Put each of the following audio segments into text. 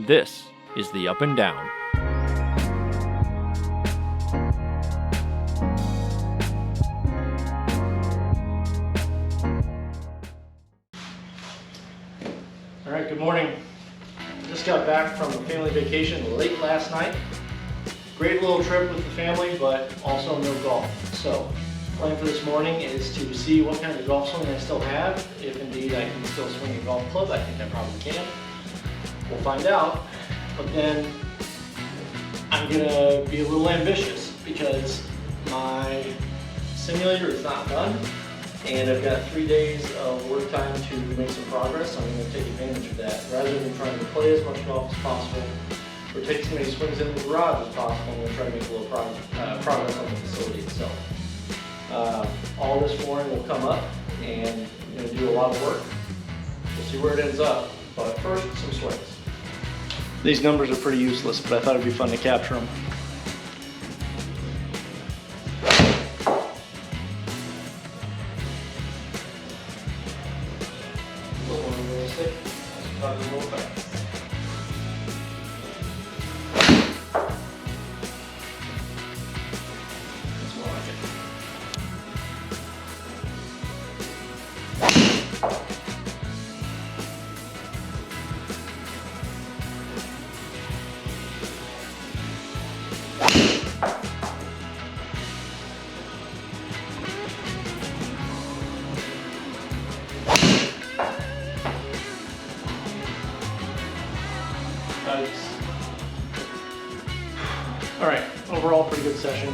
This is the Up and Down. All right, good morning. Just got back from a family vacation late last night. Great little trip with the family, but also no golf. So, plan for this morning is to see what kind of golf swing I still have. If indeed I can still swing a golf club, I think I probably can. We'll find out. But then I'm gonna be a little ambitious because my simulator is not done. And I've got 3 days of work time to make some progress, so I'm going to take advantage of that. Rather than trying to play as much golf as possible, or take as many swings in the garage as possible, I'm going to try to make a little progress on the facility itself. All this flooring will come up, and I'm going to do a lot of work. We'll see where it ends up, but first, some swings. These numbers are pretty useless, but I thought it'd be fun to capture them. All right, overall pretty good session.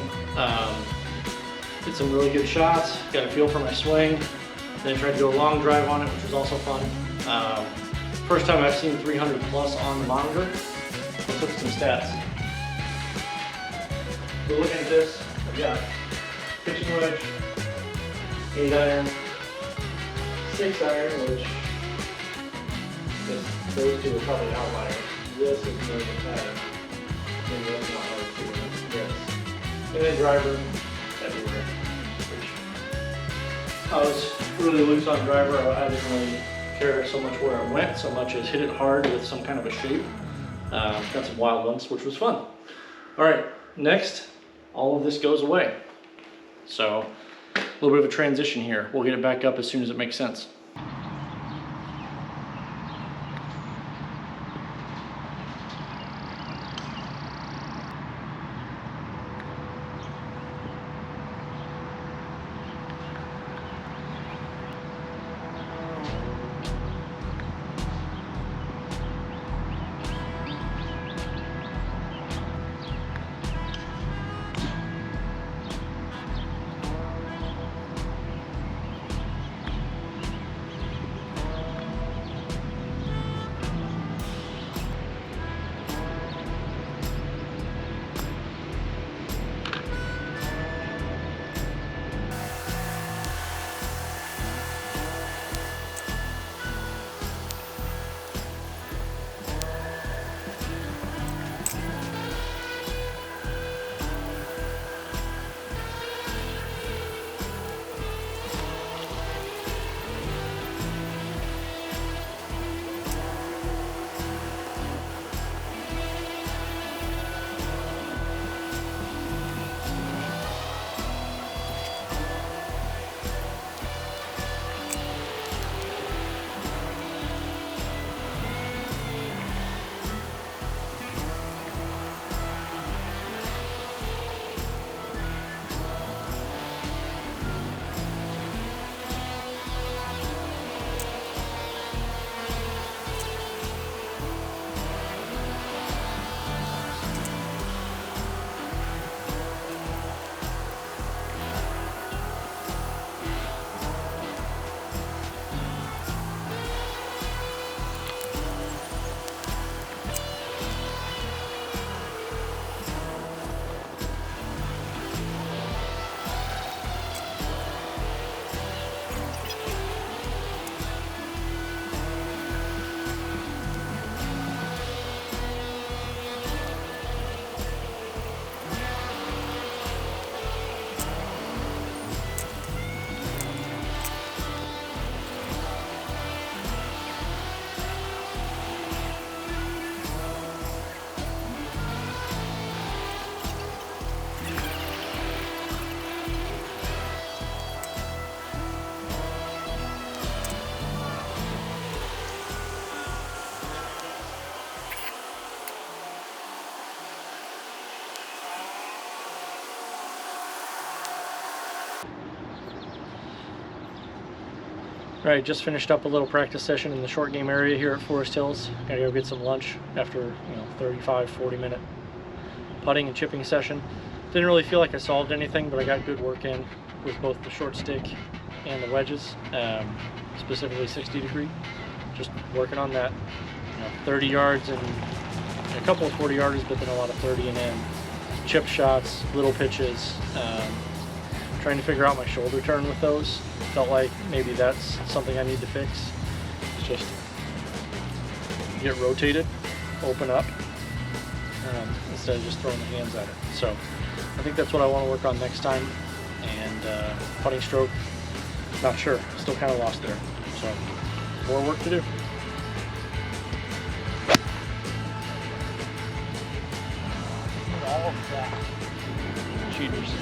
Did some really good shots, got a feel for my swing, then tried to do a long drive on it, which was also fun. First time I've seen 300 plus on the monitor. Let's look at some stats. So looking at this, I've got pitching wedge, 8 iron, 6 iron, which those two are probably outliers. This is more of a pattern. Maybe that's not hard to do. Yes. And then driver everywhere. Which I was really loose on driver. I didn't really care so much where it went, so much as hit it hard with some kind of a shape. Got some wild ones, which was fun. All right, next, all of this goes away. So a little bit of a transition here. We'll get it back up as soon as it makes sense. All right, just finished up a little practice session in the short game area here at Forest Hills. Gotta go get some lunch after 35-40 minute putting and chipping session. Didn't really feel like I solved anything, but I got good work in with both the short stick and the wedges, specifically 60 degree. Just working on that, 30 yards and a couple of 40 yarders, but then a lot of 30 and in. Chip shots, little pitches, trying to figure out my shoulder turn with those. Felt like maybe that's something I need to fix. It's just get rotated, open up, instead of just throwing the hands at it. So I think that's what I want to work on next time. And putting stroke, not sure, still kind of lost there. So more work to do. All of that. Cheaters.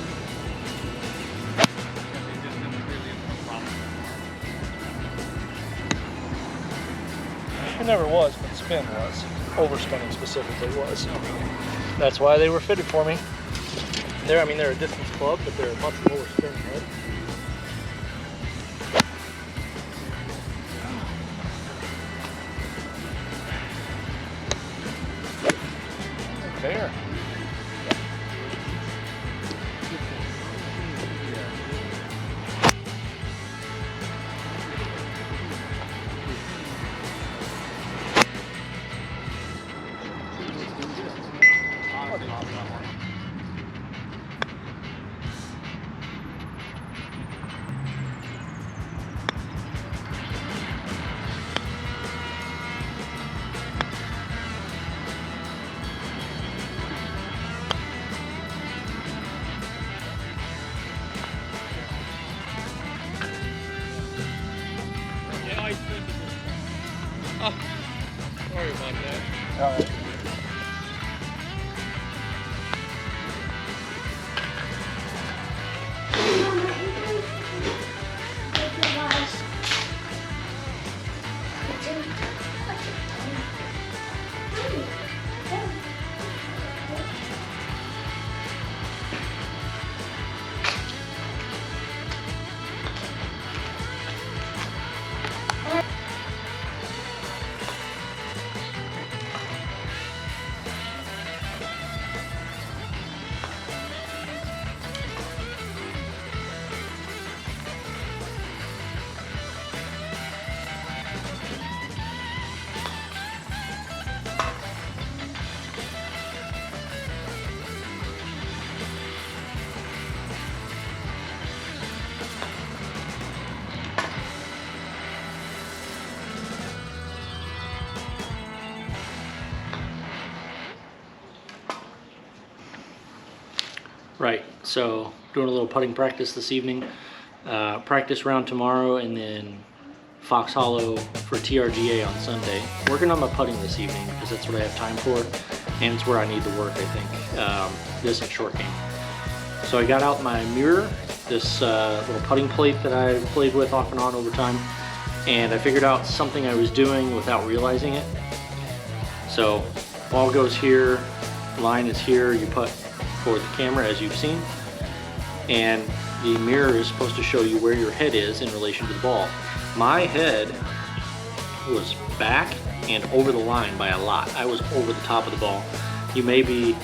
It never was, but spin was. Overspinning specifically was. That's why they were fitted for me. They're a distance club, but they're a much lower spin head. There. Oh, sorry about that. All right. Right, so doing a little putting practice this evening, practice round tomorrow, and then Fox Hollow for TRGA on Sunday. Working on my putting this evening because that's what I have time for, and it's where I need to work, I think, this and short game. So I got out my mirror, this little putting plate that I played with off and on over time, and I figured out something I was doing without realizing it. So ball goes here, line is here, you putt for the camera as you've seen, and the mirror is supposed to show you where your head is in relation to the ball. My head was back and over the line by a lot. I was over the top of the ball. You may be,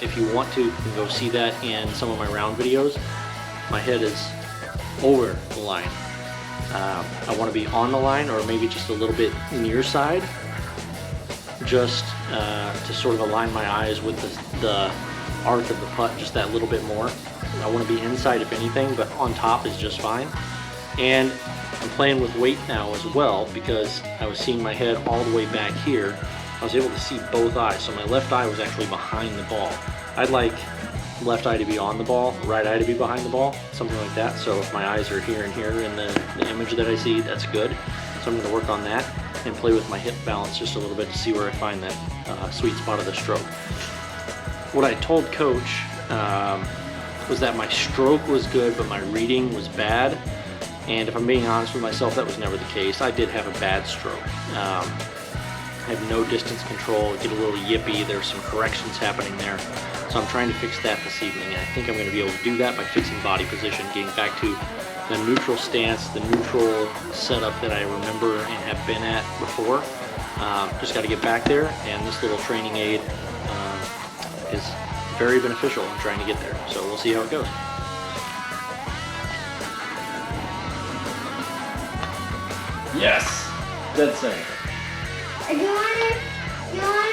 if you want to, you can go see that in some of my round videos. My head is over the line. I want to be on the line, or maybe just a little bit near side, just to sort of align my eyes with the arc of the putt just that little bit more. I want to be inside if anything, but on top is just fine. And I'm playing with weight now as well, because I was seeing my head all the way back here. I was able to see both eyes, so my left eye was actually behind the ball. I'd like left eye to be on the ball, right eye to be behind the ball, something like that. So if my eyes are here and here in the image that I see, that's good. So I'm going to work on that and play with my hip balance just a little bit to see where I find that sweet spot of the stroke. What I told Coach was that my stroke was good, but my reading was bad. And if I'm being honest with myself, that was never the case. I did have a bad stroke. I had no distance control, get a little yippy. There's some corrections happening there. So I'm trying to fix that this evening. And I think I'm going to be able to do that by fixing body position, getting back to the neutral stance, the neutral setup that I remember and have been at before. Just got to get back there, and this little training aid is very beneficial in trying to get there. So we'll see how it goes. Yes! Dead center. Do you want to go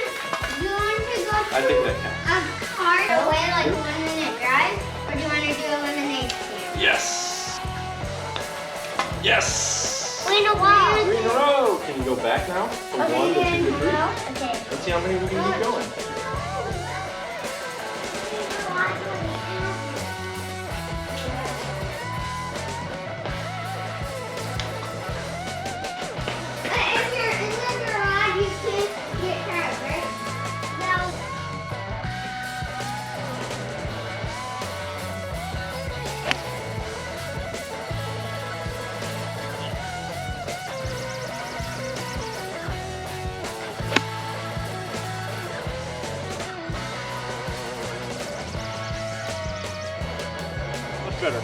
I think that counts. a card away, like a 1 minute drive, or do you want to do a lemonade stand? Yes! Yes! Wait a while. 3 in a row! Can you go back now? From 1 to 2 to 3? Okay. Let's see how many we can keep going. If you're in the garage, you can't get crabs, right? No. Much better.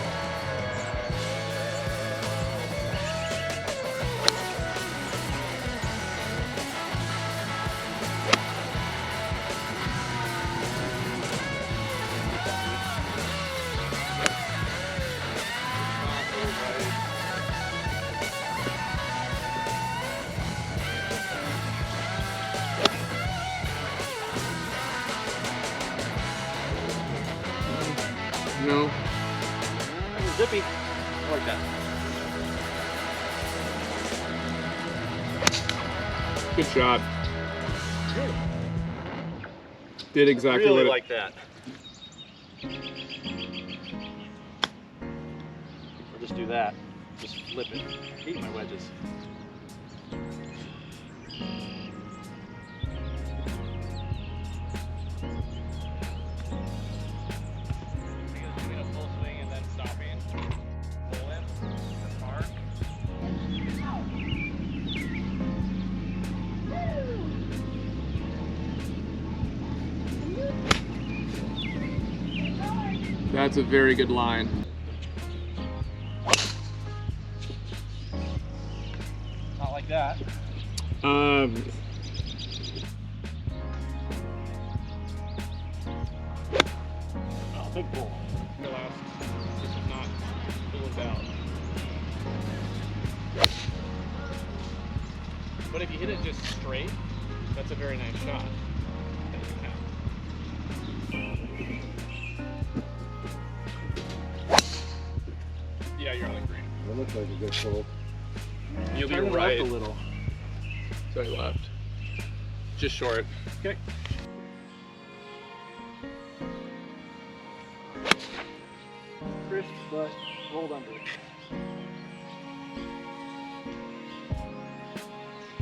No. Zippy. I like that. Good shot. Did exactly Really what it... like that. Or just do that. Just flip it. I hate my wedges. That's a very good line. Not like that. Um, Oh, big bull. this is not pulling down. But if you hit it just straight, that's a very nice shot. Yeah, you're on the green. That looks like a good pull. You'll be Turn it right. up a little. Sorry, left. Just short. Okay. Crisp, but rolled under.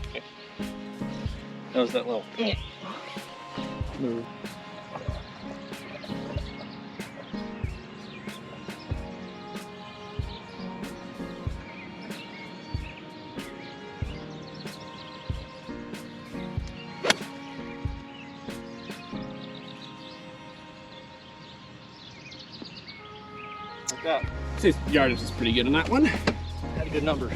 Okay. That was that little move. Like that. His yardage is pretty good on that one. Had a good number.